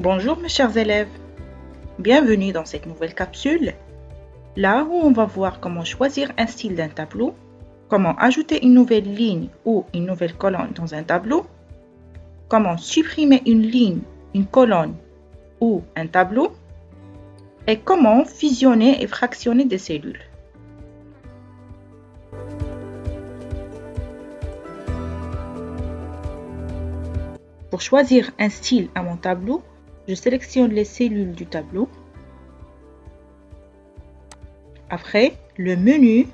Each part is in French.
Bonjour mes chers élèves, bienvenue dans cette nouvelle capsule, là où on va voir comment choisir un style d'un tableau, comment ajouter une nouvelle ligne ou une nouvelle colonne dans un tableau, comment supprimer une ligne, une colonne ou un tableau, et comment fusionner et fractionner des cellules. Pour choisir un style à mon tableau, je sélectionne les cellules du tableau. Après, le menu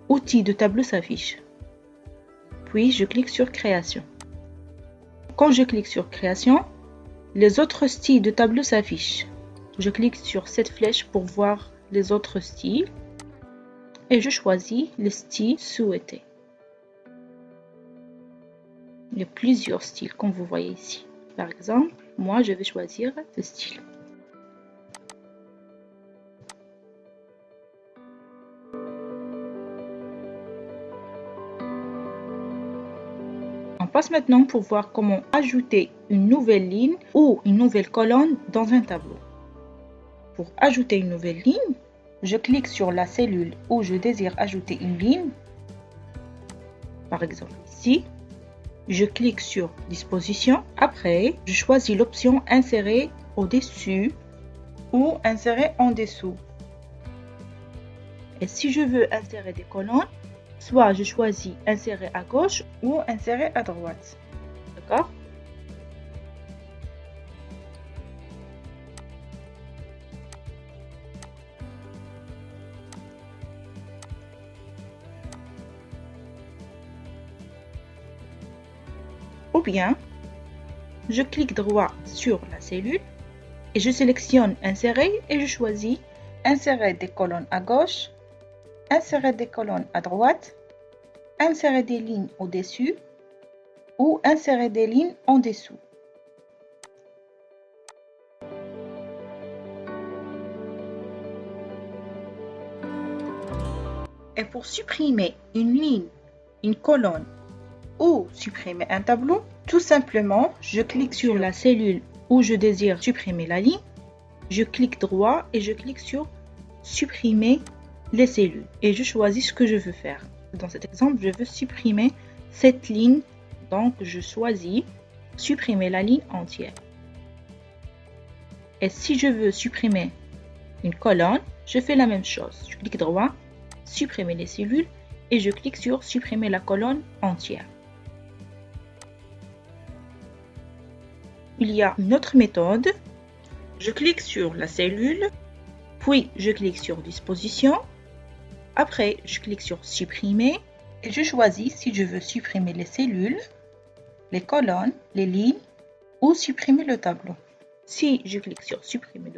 Outils de tableau s'affiche. Puis, je clique sur Création. Quand je clique sur Création, les autres styles de tableau s'affichent. Je clique sur cette flèche pour voir les autres styles et je choisis le style souhaité. Il y a plusieurs styles comme vous voyez ici. Par exemple, moi je vais choisir ce style. On passe maintenant pour voir comment ajouter une nouvelle ligne ou une nouvelle colonne dans un tableau. Pour ajouter une nouvelle ligne, je clique sur la cellule où je désire ajouter une ligne. Par exemple ici. Je clique sur Disposition. Après, je choisis l'option Insérer au-dessus ou Insérer en dessous. Et si je veux insérer des colonnes, soit je choisis Insérer à gauche ou Insérer à droite. D'accord? Ou bien, je clique droit sur la cellule et je sélectionne Insérer et je choisis Insérer des colonnes à gauche, Insérer des colonnes à droite, Insérer des lignes au-dessus ou Insérer des lignes en dessous. Et pour supprimer une ligne, une colonne ou supprimer un tableau, tout simplement, je clique sur la cellule où je désire supprimer la ligne, je clique droit et je clique sur supprimer les cellules et je choisis ce que je veux faire. Dans cet exemple, je veux supprimer cette ligne, donc je choisis supprimer la ligne entière. Et si je veux supprimer une colonne, je fais la même chose. Je clique droit, supprimer les cellules et je clique sur supprimer la colonne entière. Il y a une autre méthode. Je clique sur la cellule, puis je clique sur Disposition. Après, je clique sur Supprimer et je choisis si je veux supprimer les cellules, les colonnes, les lignes ou supprimer le tableau. Si je clique sur Supprimer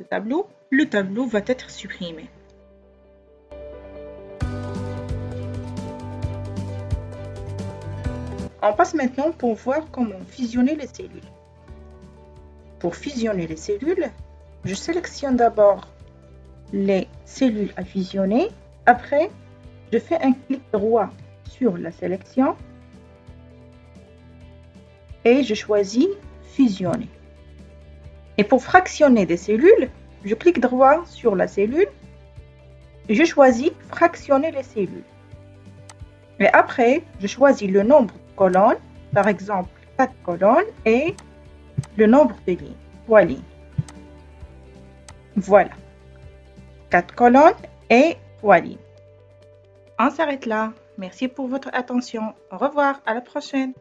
le tableau va être supprimé. On passe maintenant pour voir comment fusionner les cellules. Pour fusionner les cellules, je sélectionne d'abord les cellules à fusionner. Après, je fais un clic droit sur la sélection et je choisis Fusionner. Et pour fractionner des cellules, je clique droit sur la cellule et je choisis Fractionner les cellules. Et après, je choisis le nombre de colonnes, par exemple 4 colonnes et le nombre de lignes, 3 lignes. Voilà, 4 colonnes et 3 lignes. On s'arrête là. Merci pour votre attention. Au revoir, à la prochaine.